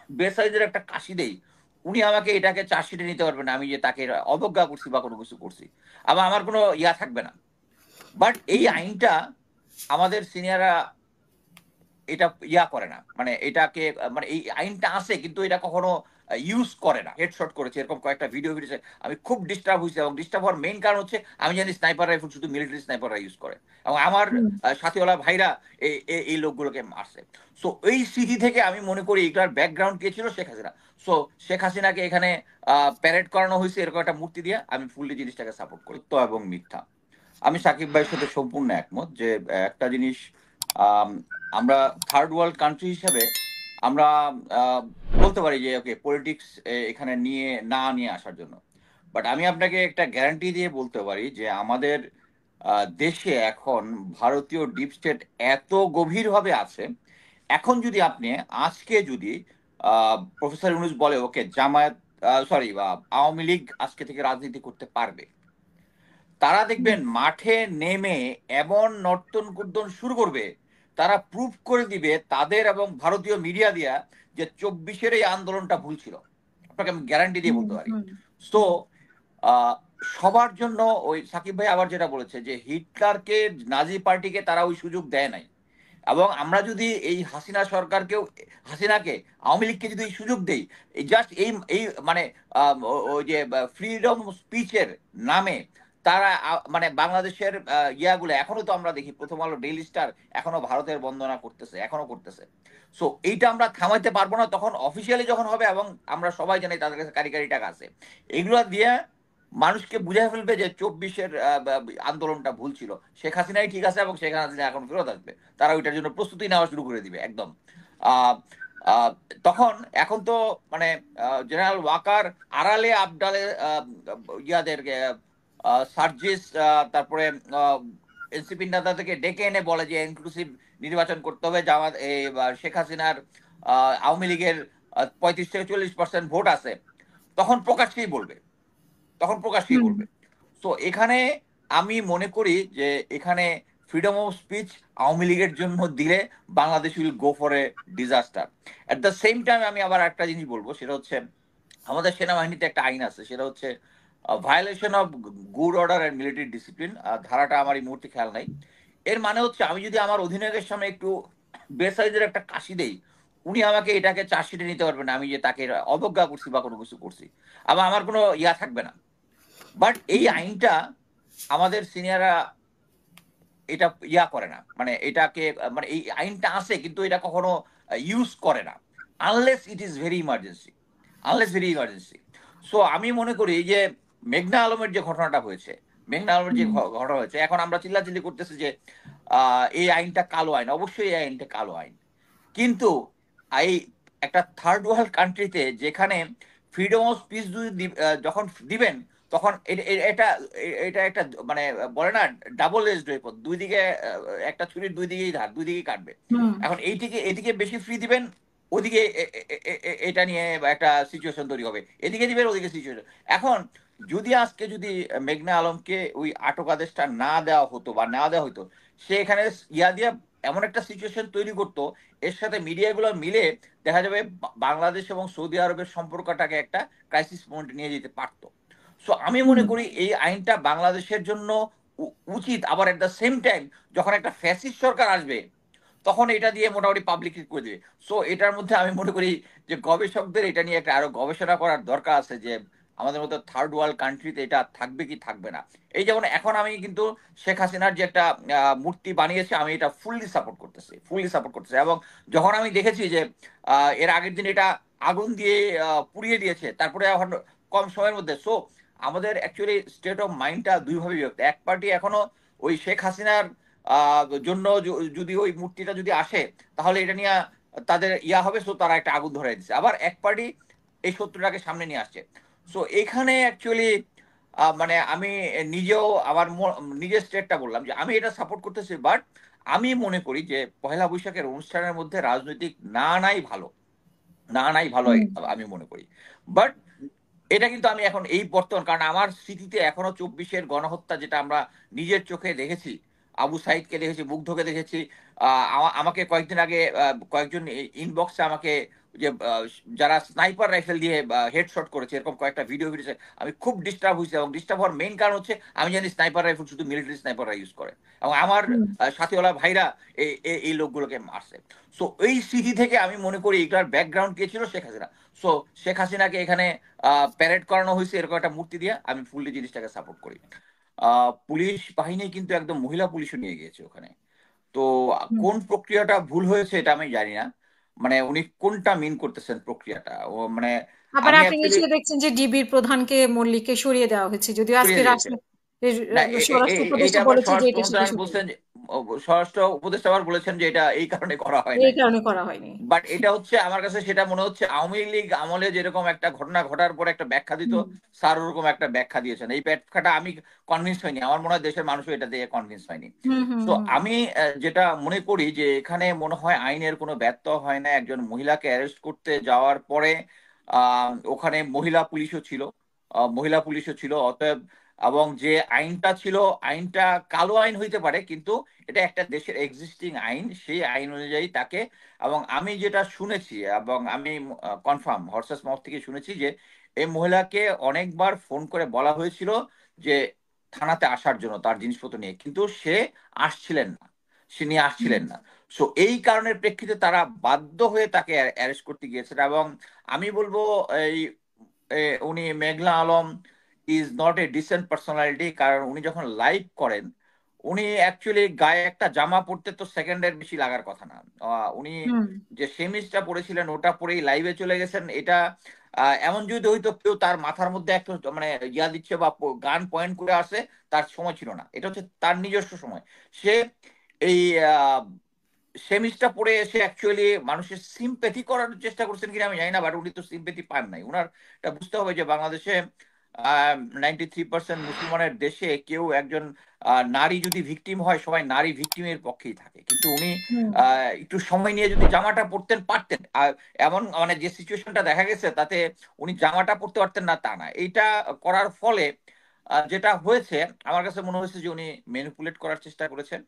বেসাইজের একটা কাশি দেই, উনি আমাকে এটাকে চার্জশিটে নিতে পারবেন না আমি যে তাকে অবজ্ঞা করছি বা কোনো কিছু করছি, আবার আমার কোনো ইয়া থাকবে না। বাট এই আইনটা আমাদের সিনিয়ররা এটা ইয়া করে না, মানে এটাকে মানে এই আইনটা আছে কিন্তু এটা কখনো ইউজ করে না। হেডশট করেছে এরকম কয়েকটা ভিডিও ভিডিও আমি খুব ডিস্টার্ব হয়েছি, এবং ডিস্টার্ব হওয়ার মেইন কারণ হচ্ছে আমি জানি স্নাইপার রাইফেল শুধু মিলিটারি স্নাইপাররা ইউজ করে, এবং আমার সাথীওয়ালা ভাইরা এই লোকগুলোকে মারছে। সো এই স্মৃতি থেকে আমি মনে করি এটার ব্যাকগ্রাউন্ড কে ছিল, শেখ হাসিনা। সো শেখ হাসিনাকে এখানে প্যারেড করানো হয়েছে এরকম একটা মূর্তি দিয়ে, আমি ফুললি জিনিসটাকে সাপোর্ট করি। সত্য এবং মিথ্যা, আমি সাকিব ভাইয়ের সাথে সম্পূর্ণ একমত যে একটা জিনিস, আম, আমরা থার্ড ওয়ার্ল্ড কান্ট্রি হিসেবে আমরা আহ, বলতে পারি যে ওকে পলিটিক্স এখানে নিয়ে আসার জন্য। বাট আমি আপনাকে একটা গ্যারান্টি দিয়ে বলতে পারি যে আমাদের দেশে এখন ভারতীয় ডিপ স্টেট এত গভীরভাবে আছে। এখন যদি আপনি আজকে যদি প্রফেসর ইউনূস বলে ওকে জামায়াত, সরি, আওয়ামী লীগ আজকে থেকে রাজনীতি করতে পারবে, তারা দেখবেন মাঠে নেমে এমন নর্তন কুর্দন শুরু করবে, তারা প্রুভ করে দিবে তাদের এবং ভারতীয় মিডিয়া দিয়া যে 24-এর এই আন্দোলনটা ভুল ছিল। আপনাকে আমি গ্যারান্টি দিয়ে বলতে পারি। সো সবার জন্য ওই সাকিব ভাই আবার যেটা বলেছে যে হিটলারকে, নাজি পার্টিকে তারা ওই সুযোগ দেয় নাই, এবং আমরা যদি এই হাসিনা সরকারকেও, হাসিনাকে, আওয়ামী লীগকে যদি এই সুযোগ দেই, জাস্ট এই মানে ওই যে ফ্রিডম স্পিচের নামে তারা মানে বাংলাদেশের ইয়াগুলো এখনো তো আমরা দেখি, প্রথম আলো, ডেইলি স্টার এখনো ভারতের বন্দনা করতেছে, এখনো করতেছে। সো এইটা আমরা থামাইতে পারবো না তখন অফিসিয়ালি যখন হবে, এবং আমরা সবাই জানি তাদের কাছে কারিগরি টাকা আছে, এগুলো দিয়ে মানুষকে বুঝাই ফেলবে যে 24-এর আন্দোলনটা ভুল ছিল, শেখ হাসিনাই ঠিক আছে এবং শেখ হাসিনা এখন ফেরত আসবে, তারা ওইটার জন্য প্রস্তুতি নেওয়া শুরু করে দিবে একদম। আহ, আহ, তখন এখন তো মানে জেনারেল ওয়াকার আড়ালে আবডালে ইয়াদের সার্জিস, তারপরে এনসিপি নেতাদেরকে ডেকে এনে বলে যে ইনক্লুসিভ নির্বাচন করতে হবে, জামাত শেখ হাসিনার আওয়ামী লীগের 35 থেকে 40% ভোট আছে, তখন প্রকাশ্যেই বলবে, তখন প্রকাশ্যেই বলবে। তো এখানে আমি মনে করি যে এখানে ফ্রিডম অফ স্পিচ আওয়ামী লীগের জন্য দিলে Bangladesh will go for a disaster. At the same time আমি আবার একটা জিনিস বলবো, সেটা হচ্ছে আমাদের সেনাবাহিনীতে একটা আইন আছে, সেটা হচ্ছে violation of good order and military discipline. ধারাটা আমার এই মুহূর্তে খেয়াল নাই। এর মানে হচ্ছে আমি যদি আমার অধিনায়কের সামনে একটু বেসাইজের একটা কাশি দেই, উনি আমাকে এটাকে চার্জশিটে নিতে পারবেন না আমি যে তাকে অবজ্ঞা করছি বা কোনো কিছু করছি, আবার আমার কোনো ইয়া থাকবে না। বাট এই আইনটা আমাদের সিনিয়ররা এটা ইয়া করে না, মানে এটাকে মানে এই আইনটা আছে কিন্তু এটা কখনো ইউজ করে না, unless it is very emergency, unless very emergency. So আমি মনে করি এই যে মেঘনা আলমের যে ঘটনাটা হয়েছে, মেঘনা আলমের যে ঘটনা হয়েছে, এখন আমরা চিল্লাচিল্লি করতেছি যে এই আইনটা কালো আইন, অবশ্যই এই আইনটা কালো আইন, কিন্তু এই একটা থার্ড ওয়ার্ল্ড কান্ট্রিতে যেখানে ফ্রিডম অফ স্পিচ যদি যখন দিবেন, তখন এটা এটা একটা মানে বলে না ডাবল এজড ওয়েপন, দুই দিকে একটা ছুরির দুই দিকেই ধার, দুই দিকেই কাটবে। এখন এইদিকে এদিকে বেশি ফ্রি দিবেন, ওদিকে এটা নিয়ে একটা সিচুয়েশন তৈরি হবে, এদিকে দিবেন ওদিকে সিচুয়েশন। এখন যদি আজকে যদি মেঘনা আলমকে ওই আটক আদেশটা না দেওয়া হতো বা না দেওয়া হতো, সে এখানে ইয়া দিয়ে এমন একটা সিচুয়েশন তৈরি করতো, এর সাথে মিডিয়াগুলো মিলে দেখা যাবে বাংলাদেশ এবং সৌদি আরবের সম্পর্কটাকে একটা ক্রাইসিস পয়েন্টে নিয়ে যেতে পারতো। সো আমি মনে করি এই আইনটা বাংলাদেশের জন্য উচিত। আবার এট দ্য সেম টাইম যখন একটা ফ্যাসিস্ট সরকার আসবে, তখন এটা দিয়ে মোটামুটি পাবলিক করে দেবে। সো এটার মধ্যে আমি মনে করি যে গবেষকদের এটা নিয়ে একটা আরো গবেষণা করার দরকার আছে যে আমাদের মতো থার্ড ওয়ার্ল্ড কান্ট্রিতে এটা থাকবে কি থাকবে না। এই যেমন এখন আমি কিন্তু শেখ হাসিনার যে একটা মূর্তি বানিয়েছে, আমি এটা ফুললি সাপোর্ট করতেছি, ফুললি সাপোর্ট করতেছি। এবং যখন আমি দেখেছি যে এর আগের দিন এটা আগুন দিয়ে পুড়িয়ে দিয়েছে, তারপরে এখন কম সময়ের মধ্যে, সো আমাদের অ্যাকচুয়ালি স্টেট অফ মাইন্ডটা দুইভাবে বিভক্ত। এক পার্টি এখনো ওই শেখ হাসিনার জন্য যদি ওই মূর্তিটা যদি আসে তাহলে এটা নিয়ে তাদের ইয়া হবে, সো তারা একটা আগুন ধরাই দিচ্ছে। আবার এক পার্টি এই শত্রুটাকে সামনে নিয়ে আসছে। সো এখানে অ্যাকচুয়ালি মানে আমি নিজেও আমার নিজের স্টেটটা বললাম যে আমি এটা সাপোর্ট করতেছি, বাট আমি মনে করি যে পহেলা বৈশাখের অনুষ্ঠানের মধ্যে রাজনৈতিক না নাই ভালো, না নাই ভালো আমি মনে করি। বাট এটা কিন্তু আমি এখন এই বর্তমান, কারণ আমার স্মৃতিতে এখনো 24-এর গণহত্যা যেটা আমরা নিজের চোখে দেখেছি, আবু সাইদকে দেখেছি, মুগ্ধকে দেখেছি। আমাকে কয়েকদিন আগে কয়েকজন ইনবক্সে আমাকে যে যারা স্নাইপার রাইফেল দিয়ে হেডশট করেছে, এরকম কয়েকটা ভিডিও ভিডিও আমি খুব ডিস্টার্ব হয়েছি। এবং ডিস্টার্ব হওয়ার মেইন কারণ হচ্ছে আমি জানি স্নাইপার রাইফেল শুধু মিলিটারি স্নাইপাররা ইউজ করে, এবং আমার হুম সাথীওয়ালা ভাইরা এই লোকগুলোকে মারছে। সো এই স্মৃতি থেকে আমি মনে করি এটার ব্যাকগ্রাউন্ড কে ছিল? শেখ হাসিনা। সো শেখ হাসিনাকে এখানে প্যারেড করানো হয়েছে এরকম একটা মূর্তি দিয়ে, আমি ফুললি জিনিসটাকে সাপোর্ট করি। পুলিশ বাহিনী কিন্তু একদম মহিলা পুলিশও নিয়ে গিয়েছে ওখানে। তো হুম। কোন প্রক্রিয়াটা ভুল হয়েছে এটা আমি জানি না, মানে উনি কোনটা মিন করতেছেন প্রক্রিয়াটা, ও মানে আবার আমি আপনি অ্যাকচুয়ালি নিশ্চয়ই দেখছেন যে ডিবির প্রধানকে মল্লিককে সরিয়ে দেওয়া হয়েছে, যদিও আজকে সরিয়ে দিয়েছে। না স্বরাষ্ট্র এইটা উপদেষ্টা আবার বলেছে যে স্বরাষ্ট্র এটা সেটা মন্ত্রণালয় সত্যি বলছেন স্বরাষ্ট্র উপদেষ্টা আবার বলেছেন যে এটা এই কারণে করা হয় এই নাই। কারণে করা হয়নি। বাট এটা হচ্ছে আমার কাছে সেটা মনে হচ্ছে আওয়ামী লীগ আমলে যেরকম একটা ঘটনা ঘটার পর একটা ব্যাখ্যা দিত, হুম স্যার ওরকম একটা ব্যাখ্যা দিয়েছেন। এই ব্যাখ্যাটা আমি কনভিন্স হয়নি, আমার মনে হয় দেশের মানুষও এটা দিয়ে কনভিন্স হয়নি। হুম হুম তো হুম আমি যেটা মনে করি যে এখানে মনে হয় আইনের কোনো ব্যত্যয় হয় না। একজন মহিলাকে অ্যারেস্ট করতে যাওয়ার পরে ওখানে মহিলা পুলিশও ছিল, অতএব এবং যে আইনটা ছিল, আইনটা কালো আইন হইতে পারে, কিন্তু এটা একটা দেশের এক্সিস্টিং আইন, সেই আইন অনুযায়ী তাকে। এবং আমি যেটা শুনেছি, এবং আমি কনফার্ম হর্সেস মাউথ থেকে শুনেছি যে এই মহিলাকে অনেকবার ফোন করে বলা হয়েছিল যে থানাতে আসার জন্য তার জিনিসপত্র নিয়ে, কিন্তু সে আসছিলেন না, সে নিয়ে হুম আসছিলেন না। সো এই কারণের প্রেক্ষিতে তারা বাধ্য হয়ে তাকে অ্যারেস্ট করতে গিয়েছেন। এবং আমি বলবো এই উনি Meghla Alam is not a decent personality, কারণ উনি যখন লাইভ করেন, উনি অ্যাকচুয়ালি গায়ে একটা জামা পরতে তো সেকেন্ডের বেশি লাগার কথা না। উনি হুম যে সেমিজটা পরেছিলেন ওটা পরেই লাইভে চলে গেছেন। এটা এমন যদি হইতো কেউ তার মাথার মধ্যে একটা মানে ইয়া দিচ্ছে বা গান পয়েন্ট করে আসে, তার সময় ছিল না, এটা হচ্ছে তার নিজস্ব সময়। সে এই সেমিজটা পরে এসে অ্যাকচুয়ালি মানুষের সিম্পেথি করার চেষ্টা করছেন কিনা আমি জানি না, বাট উনি তো সিম্পেথি পান নাই। উনার এটা বুঝতে হবে যে বাংলাদেশে 93% মুসলমানের দেশে কেউ একজন নারী যদি ভিকটিম হয়, সবাই নারী ভিকটিমের পক্ষেই থাকে। কিন্তু উনি হুম একটু সময় নিয়ে যদি জামাটা পরতেন পারতেন। আর এমন মানে যে সিচুয়েশনটা দেখা গেছে তাতে উনি জামাটা পরতে পারতেন না তা না। এইটা করার ফলে যেটা হয়েছে আমার কাছে মনে হয়েছে যে উনি ম্যানিপুলেট করার চেষ্টা করেছেন।